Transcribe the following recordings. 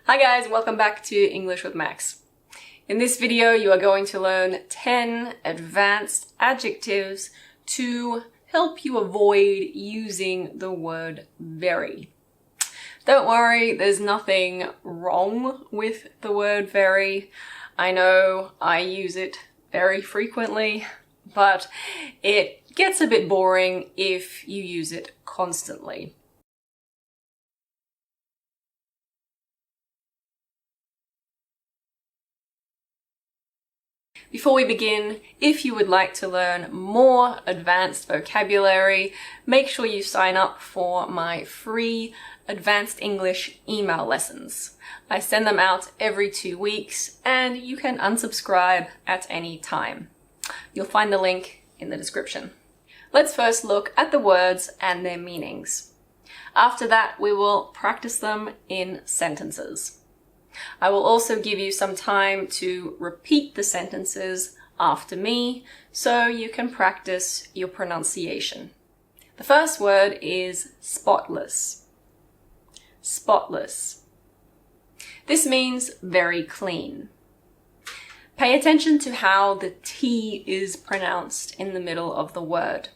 Hi guys, welcome back to English with Max. In this video, you are going to learn 10 advanced adjectives to help you avoid using the word very. Don't worry, there's nothing wrong with the word very. I know I use it very frequently, but it gets a bit boring if you use it constantly. Before we begin, if you would like to learn more advanced vocabulary, make sure you sign up for my free Advanced English email lessons. I send them out every 2 weeks and you can unsubscribe at any time. You'll find the link in the description. Let's first look at the words and their meanings. After that, we will practice them in sentences. I will also give you some time to repeat the sentences after me so you can practice your pronunciation. The first word is spotless. Spotless. This means very clean. Pay attention to how the T is pronounced in the middle of the word.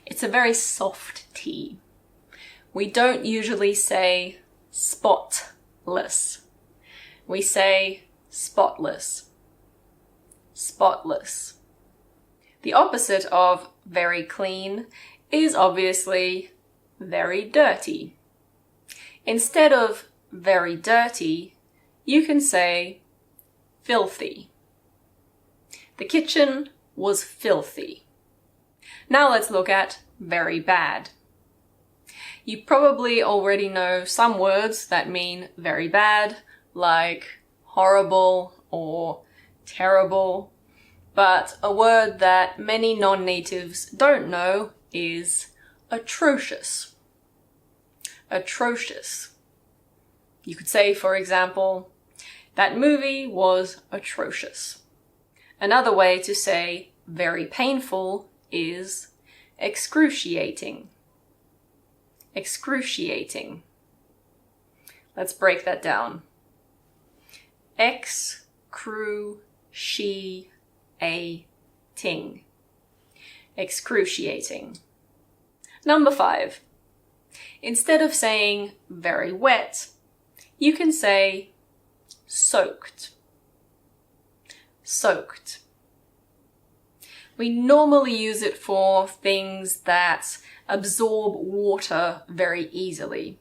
It's a very soft T. We don't usually say spotless. We say spotless. Spotless. The opposite of very clean is obviously very dirty. Instead of very dirty, you can say filthy. The kitchen was filthy. Now let's look at very bad. You probably already know some words that mean very bad, like horrible or terrible, but a word that many non-natives don't know is atrocious. Atrocious. You could say, for example, that movie was atrocious. Another way to say very painful is excruciating. Excruciating. Let's break that down. Excruciating. Excruciating. Number 5. Instead of saying very wet, you can say soaked. Soaked. We normally use it for things that absorb water very easily.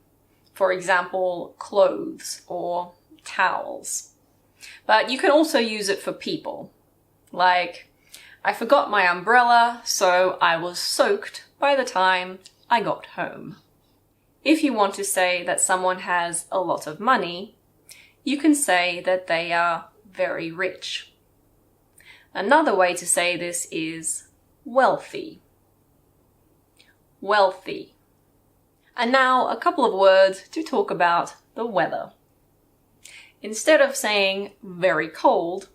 For example, clothes or towels. But you can also use it for people. Like, I forgot my umbrella, so I was soaked by the time I got home. If you want to say that someone has a lot of money, you can say that they are very rich. Another way to say this is wealthy. Wealthy. And now a couple of words to talk about the weather. Instead of saying very cold,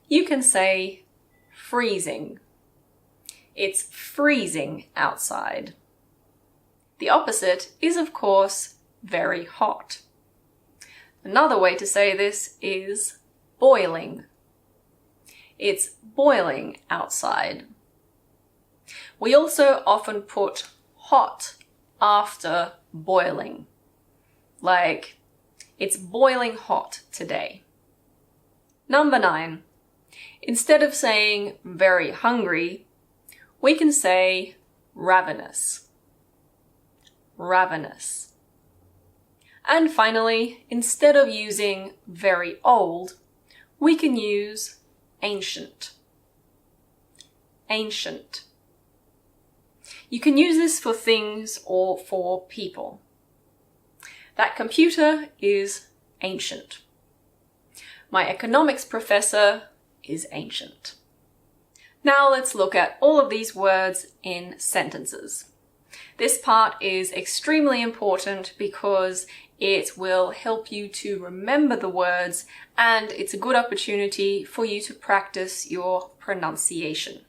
you can say freezing. It's freezing outside. The opposite is, of course, very hot. Another way to say this is boiling. It's boiling outside. We also often put hot after boiling. Like, it's boiling hot today. Number 9. Instead of saying very hungry, we can say ravenous. Ravenous. And finally, instead of using very old, we can use ancient. Ancient. You can use this for things or for people. That computer is ancient. My economics professor is ancient. Now let's look at all of these words in sentences. This part is extremely important because it will help you to remember the words and it's a good opportunity for you to practice your pronunciation.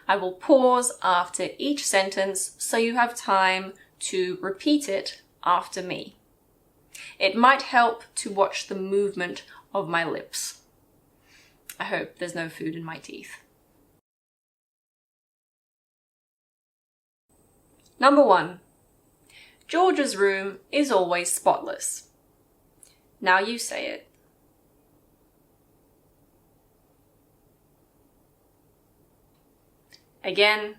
I will pause after each sentence so you have time to repeat it after me. It might help to watch the movement of my lips. I hope there's no food in my teeth. Number 1. George's room is always spotless. Now you say it. Again.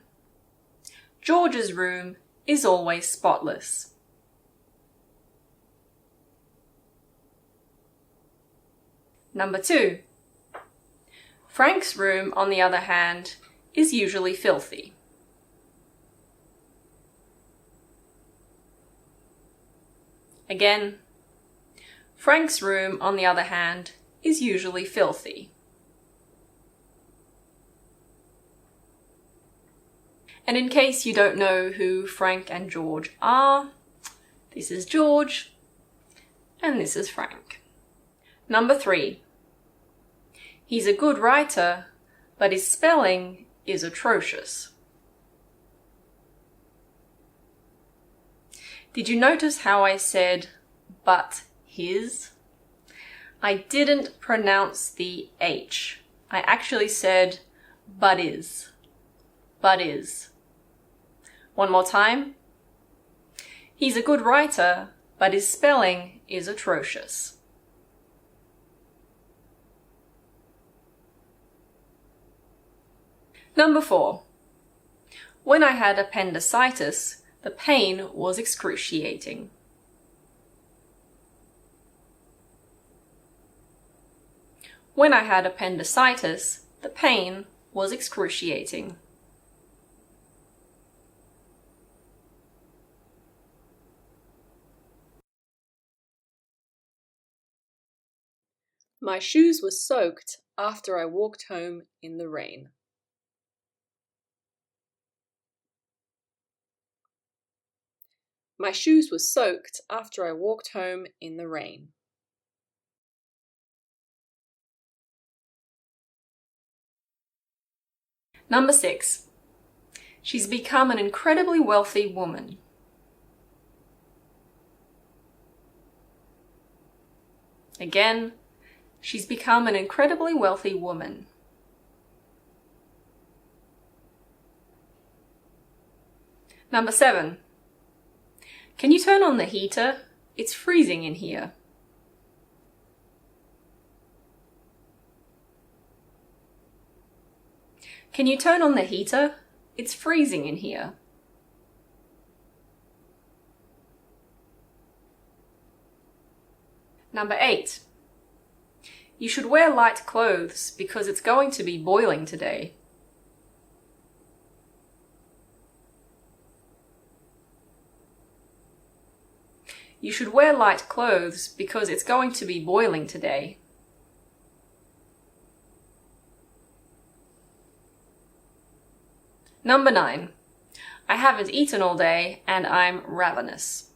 George's room is always spotless. Number 2. Frank's room, on the other hand, is usually filthy. Again. Frank's room, on the other hand, is usually filthy. And in case you don't know who Frank and George are, this is George and this is Frank. Number 3. He's a good writer, but his spelling is atrocious. Did you notice how I said, but his? I didn't pronounce the H. I actually said, but is. But is. One more time. He's a good writer, but his spelling is atrocious. Number 4. When I had appendicitis, the pain was excruciating. When I had appendicitis, the pain was excruciating. My shoes were soaked after I walked home in the rain. My shoes were soaked after I walked home in the rain. Number 6. She's become an incredibly wealthy woman. Again, she's become an incredibly wealthy woman. Number 7. Can you turn on the heater? It's freezing in here. Can you turn on the heater? It's freezing in here. Number 8. You should wear light clothes because it's going to be boiling today. You should wear light clothes because it's going to be boiling today. Number 9. I haven't eaten all day and I'm ravenous.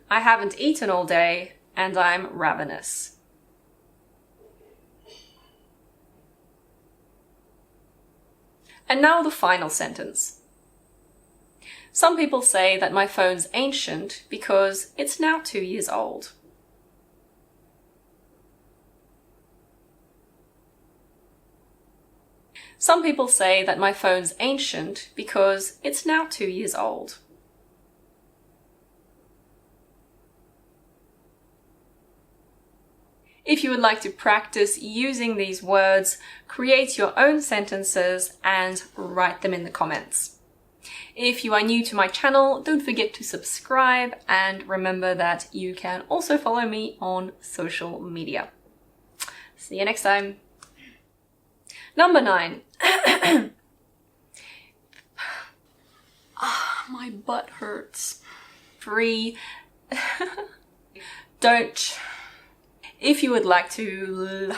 I haven't eaten all day and I'm ravenous. And now the final sentence. Some people say that my phone's ancient because it's now 2 years old. Some people say that my phone's ancient because it's now 2 years old. If you would like to practice using these words, create your own sentences and write them in the comments. If you are new to my channel, don't forget to subscribe and remember that you can also follow me on social media. See you next time. Number 9. My butt hurts. Free. Don't. If you would like to